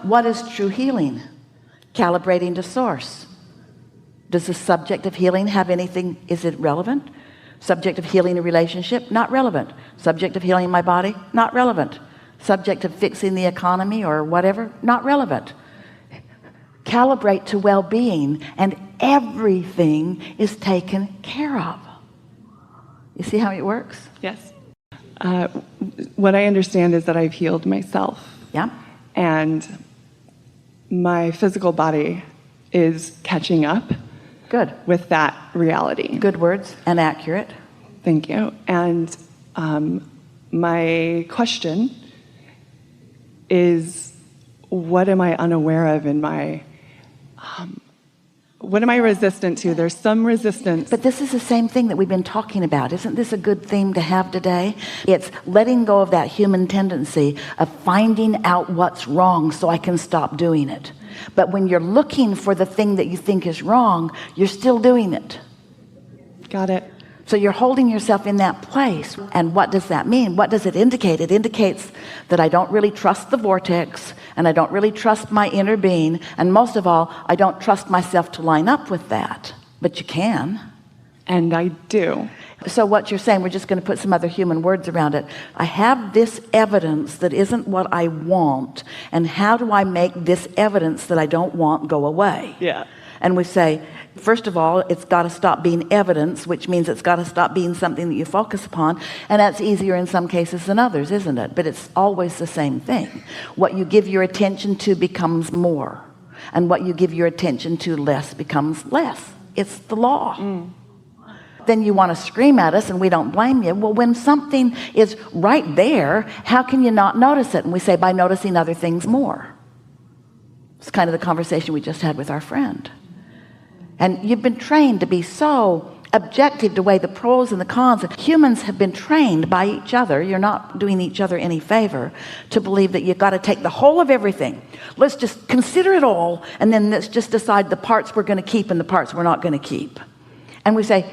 What is true healing? Calibrating to source. Does the subject of healing have anything? Is it relevant? Subject of healing a relationship? Not relevant. Subject of healing my body? Not relevant. Subject of fixing the economy or whatever? Not relevant. Calibrate to well-being and everything is taken care of. You see how it works? Yes. What I understand is that I've healed myself. Yeah. And my physical body is catching up. Good. With that reality. Good words and accurate. Thank you. And my question is, what am I unaware of in my, what am I resistant to? There's some resistance. But this is the same thing that we've been talking about. Isn't this a good theme to have today? It's letting go of that human tendency of finding out what's wrong so I can stop doing it. But when you're looking for the thing that you think is wrong, you're still doing it. Got it. So you're holding yourself in that place. And what does that mean? What does it indicate? It indicates that I don't really trust the vortex, and I don't really trust my inner being, and most of all, I don't trust myself to line up with that. But you can. And I do. So what you're saying, we're just going to put some other human words around it. I have this evidence that isn't what I want, and how do I make this evidence that I don't want go away? Yeah. And we say, first of all, it's got to stop being evidence, which means it's got to stop being something that you focus upon, and that's easier in some cases than others, isn't it? But it's always the same thing. What you give your attention to becomes more, and what you give your attention to less becomes less. It's the law. Then you want to scream at us, and we don't blame you. Well, when something is right there, how can you not notice it? And we say, by noticing other things more. It's kind of the conversation we just had with our friend. And you've been trained to be so objective to weigh the pros and the cons. Humans have been trained by each other. You're not doing each other any favor to believe that you've got to take the whole of everything. Let's just consider it all, and then let's just decide the parts we're going to keep and the parts we're not going to keep. And we say,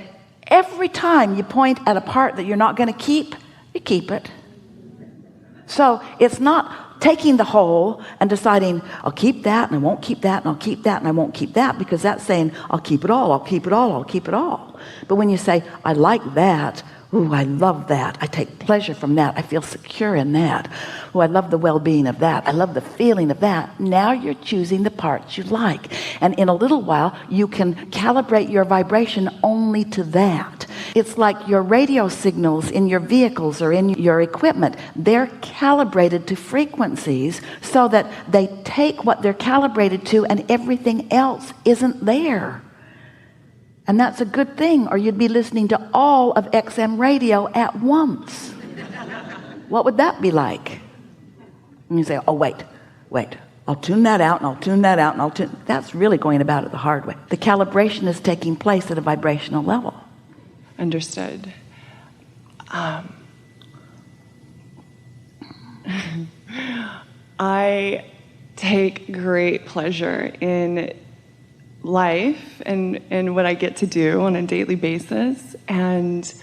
every time you point at a part that you're not going to keep, you keep it. So it's not taking the whole and deciding, I'll keep that and I won't keep that, and I'll keep that and I won't keep that, because that's saying, I'll keep it all, I'll keep it all, I'll keep it all. But when you say, I like that, ooh, I love that, I take pleasure from that, I feel secure in that, ooh, I love the well-being of that, I love the feeling of that, now you're choosing the parts you like. And in a little while, you can calibrate your vibration only to that. It's like your radio signals in your vehicles or in your equipment. They're calibrated to frequencies so that they take what they're calibrated to, and everything else isn't there. And that's a good thing, or you'd be listening to all of XM radio at once. What would that be like? And you say, oh, wait, I'll tune that out, and I'll tune that out, and I'll tune. That's really going about it the hard way. The calibration is taking place at a vibrational level. Understood. I take great pleasure in life and what I get to do on a daily basis, and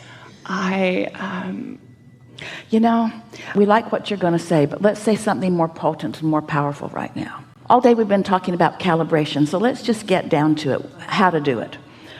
you know, we like what you're going to say, but let's say something more potent and more powerful right now. All day we've been talking about calibration, so let's just get down to it, how to do it.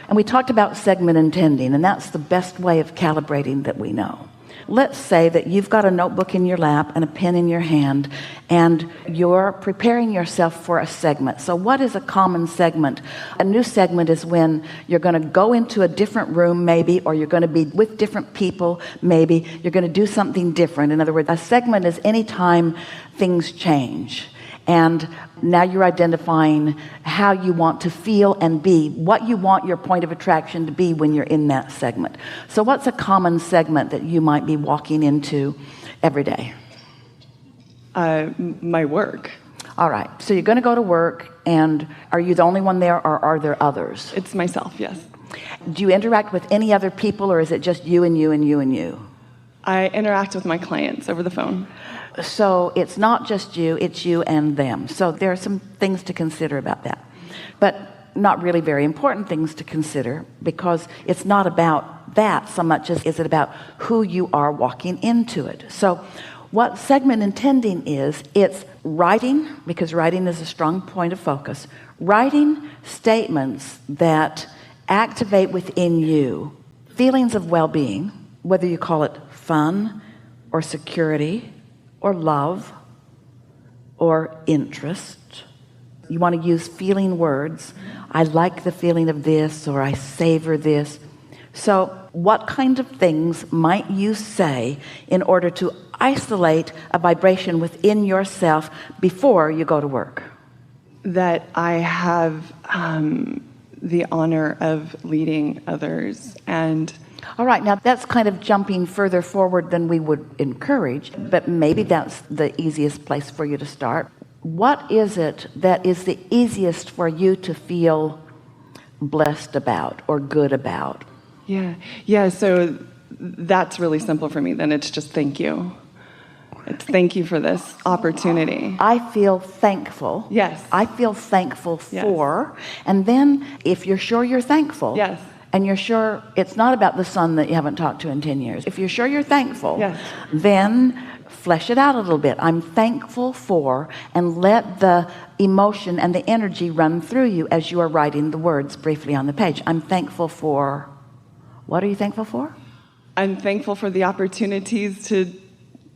And we talked about segment intending, and that's the best way of calibrating that we know. Let's say that you've got a notebook in your lap and a pen in your hand, and you're preparing yourself for a segment. So what is a common segment? A new segment is when you're going to go into a different room maybe, or you're going to be with different people maybe. You're going to do something different. In other words, a segment is any time things change. And now you're identifying how you want to feel and be, what you want your point of attraction to be when you're in that segment. So what's a common segment that you might be walking into every day? My work. All right. So you're going to go to work, and are you the only one there, or are there others? It's myself, yes. Do you interact with any other people, or is it just you and you and you and you? I interact with my clients over the phone. So it's not just you, it's you and them. So there are some things to consider about that, but not really very important things to consider, because it's not about that so much as is it about who you are walking into it. So What segment intending is, it's writing, because writing is a strong point of focus, writing statements that activate within you feelings of well-being, whether you call it fun or security or love or interest. You want to use feeling words. I like the feeling of this, or I savor this. So what kind of things might you say in order to isolate a vibration within yourself before you go to work? That I have the honor of leading others. And all right, now that's kind of jumping further forward than we would encourage, but maybe that's the easiest place for you to start. What is it that is the easiest for you to feel blessed about or good about? Yeah, so that's really simple for me. Then it's just thank you. It's thank you for this opportunity. I feel thankful. Yes. I feel thankful for. Yes. And then if you're sure you're thankful. Yes. And you're sure it's not about the son that you haven't talked to in 10 years. If you're sure you're thankful, yes, then flesh it out a little bit. I'm thankful for, and let the emotion and the energy run through you as you are writing the words briefly on the page. I'm thankful for, what are you thankful for? I'm thankful for the opportunities to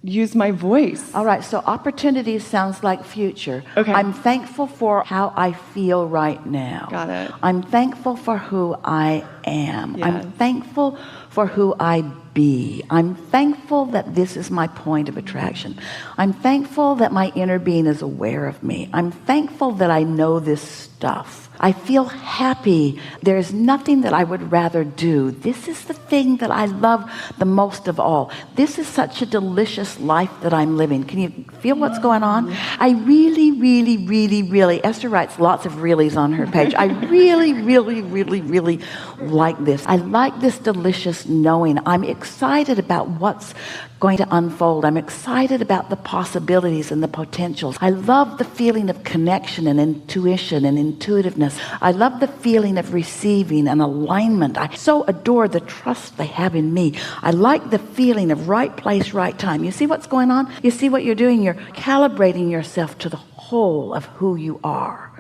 use my voice. All right, so opportunities sounds like future. Okay. I'm thankful for how I feel right now. Got it. I'm thankful for who I am. Yeah. I'm thankful for who I be. I'm thankful that this is my point of attraction. I'm thankful that my inner being is aware of me. I'm thankful that I know this stuff. I feel happy. There's nothing that I would rather do. This is the thing that I love the most of all. This is such a delicious life that I'm living. Can you feel what's going on? I really, really, really, really, Esther writes lots of reallys on her page. I really, really, really, really like this. I like this delicious knowing. I'm excited about what's going to unfold. I'm excited about the possibilities and the potentials. I love the feeling of connection and intuition and intuitiveness. I love the feeling of receiving and alignment. I so adore the trust they have in me. I like the feeling of right place, right time. You see what's going on? You see what you're doing? You're calibrating yourself to the whole of who you are.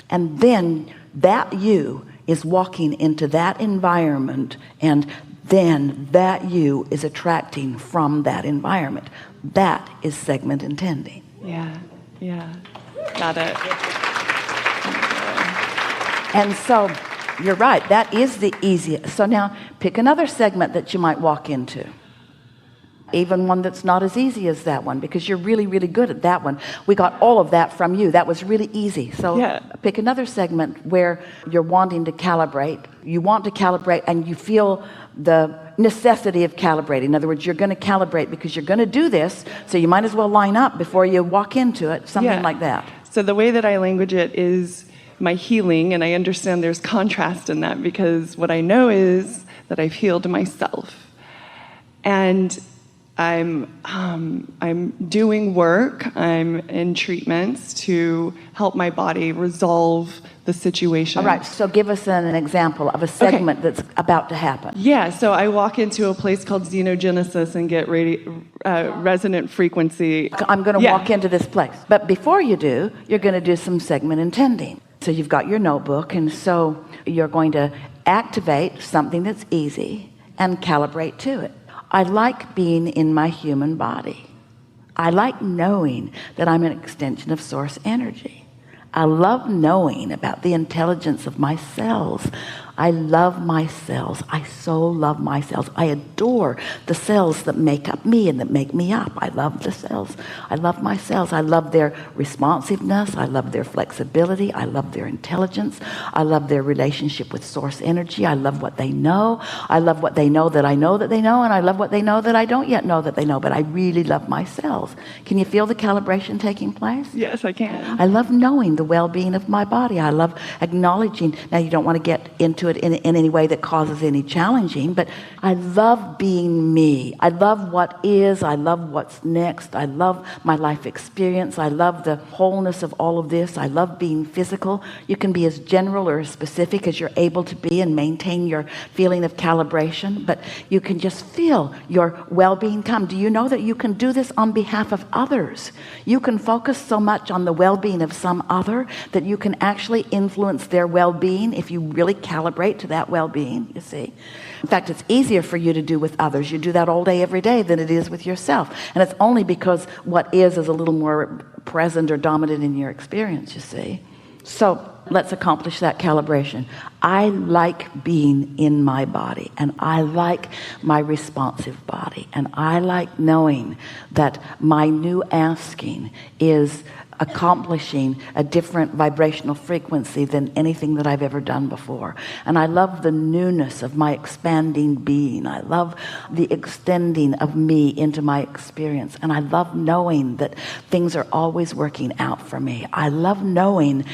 And then that you is walking into that environment, and then that you is attracting from that environment. That is segment intending. Yeah. Got it. And so you're right, that is the easiest. So now pick another segment that you might walk into. Even one that's not as easy as that one, because you're really, really good at that one. We got all of that from you. That was really easy. So pick another segment where you're wanting to calibrate. You want to calibrate and you feel the necessity of calibrating. In other words, you're going to calibrate because you're going to do this, so you might as well line up before you walk into it, something like that. So the way that I language it is my healing, and I understand there's contrast in that, because what I know is that I've healed myself. And I'm doing work, I'm in treatments to help my body resolve the situation. All right, so give us an example of a segment that's about to happen. Yeah, so I walk into a place called Xenogenesis and get resonant frequency. I'm going to walk into this place. But before you do, you're going to do some segment intending. So you've got your notebook, and so you're going to activate something that's easy and calibrate to it. I like being in my human body. I like knowing that I'm an extension of source energy. I love knowing about the intelligence of my cells. I love my cells. I so love my cells. I adore the cells that make up me and that make me up. I love the cells. I love my cells. I love their responsiveness. I love their flexibility. I love their intelligence. I love their relationship with source energy. I love what they know. I love what they know that I know that they know, and I love what they know that I don't yet know that they know, but I really love my cells. Can you feel the calibration taking place? Yes, I can. I love knowing the well-being of my body. I love acknowledging. Now, you don't want to get into it in any way that causes any challenging, but I love being me. I love what is. I love what's next. I love my life experience. I love the wholeness of all of this. I love being physical. You can be as general or as specific as you're able to be and maintain your feeling of calibration, but you can just feel your well-being come. Do you know that you can do this on behalf of others? You can focus so much on the well-being of some other that you can actually influence their well-being if you really calibrate to that well-being, you see. In fact, it's easier for you to do with others. You do that all day, every day than it is with yourself. And it's only because what is a little more present or dominant in your experience, you see. So let's accomplish that calibration. I like being in my body, and I like my responsive body, and I like knowing that my new asking is accomplishing a different vibrational frequency than anything that I've ever done before. And I love the newness of my expanding being. I love the extending of me into my experience. And I love knowing that things are always working out for me. I love knowing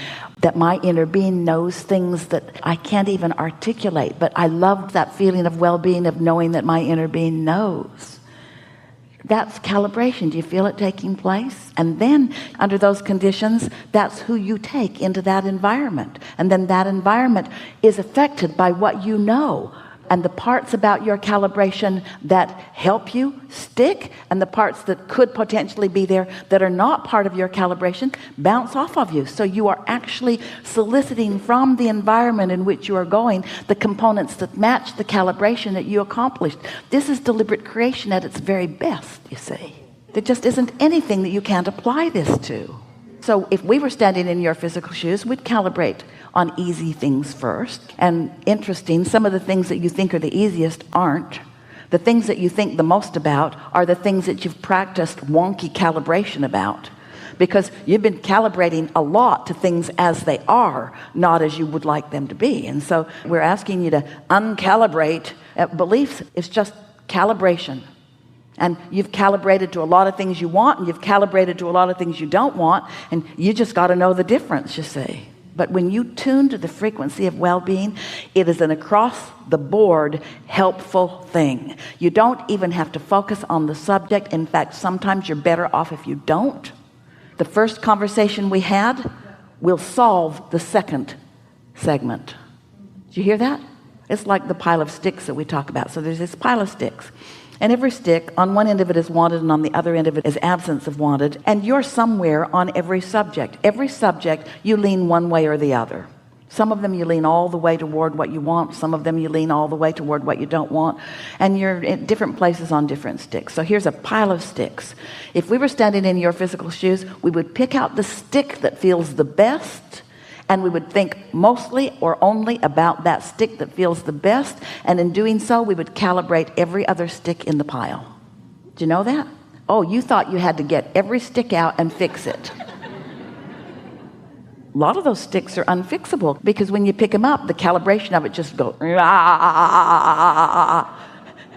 that my inner being knows things that I can't even articulate, but I love that feeling of well-being, of knowing that my inner being knows. That's calibration. Do you feel it taking place? And then under those conditions, that's who you take into that environment. And then that environment is affected by what you know. And the parts about your calibration that help you stick, and the parts that could potentially be there that are not part of your calibration bounce off of you. So you are actually soliciting from the environment in which you are going the components that match the calibration that you accomplished. This is deliberate creation at its very best, you see. There just isn't anything that you can't apply this to. So if we were standing in your physical shoes, we'd calibrate on easy things first. And interesting, some of the things that you think are the easiest aren't. The things that you think the most about are the things that you've practiced wonky calibration about, because you've been calibrating a lot to things as they are, not as you would like them to be. And so we're asking you to uncalibrate beliefs. It's just calibration. And you've calibrated to a lot of things you want, and you've calibrated to a lot of things you don't want, and you just got to know the difference, you see. But when you tune to the frequency of well-being, it is an across-the-board helpful thing. You don't even have to focus on the subject. In fact, sometimes you're better off if you don't. The first conversation we had will solve the second segment. Did you hear that? It's like the pile of sticks that we talk about. So there's this pile of sticks. And every stick, on one end of it is wanted, and on the other end of it is absence of wanted. And you're somewhere on every subject. Every subject, you lean one way or the other. Some of them you lean all the way toward what you want. Some of them you lean all the way toward what you don't want. And you're in different places on different sticks. So here's a pile of sticks. If we were standing in your physical shoes, we would pick out the stick that feels the best, and we would think mostly or only about that stick that feels the best. And in doing so, we would calibrate every other stick in the pile. Do you know that? Oh, you thought you had to get every stick out and fix it. A lot of those sticks are unfixable, because when you pick them up, the calibration of it just goes.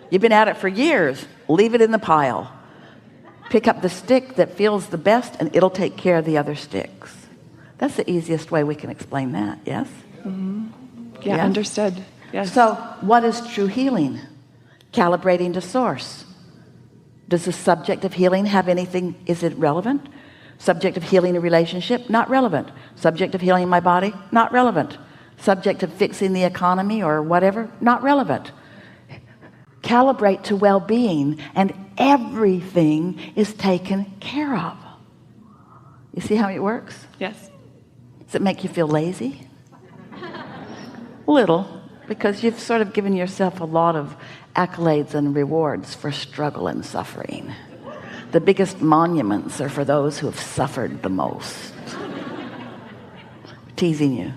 You've been at it for years. Leave it in the pile. Pick up the stick that feels the best, and it'll take care of the other sticks. That's the easiest way we can explain that, yes? Mm-hmm. Yeah, yes? Understood. Yes. So what is true healing? Calibrating to source. Does the subject of healing have anything? Is it relevant? Subject of healing a relationship? Not relevant. Subject of healing my body? Not relevant. Subject of fixing the economy or whatever? Not relevant. Calibrate to well-being, and everything is taken care of. You see how it works? Yes. Does it make you feel lazy? Little, because you've sort of given yourself a lot of accolades and rewards for struggle and suffering. The biggest monuments are for those who have suffered the most. Teasing you.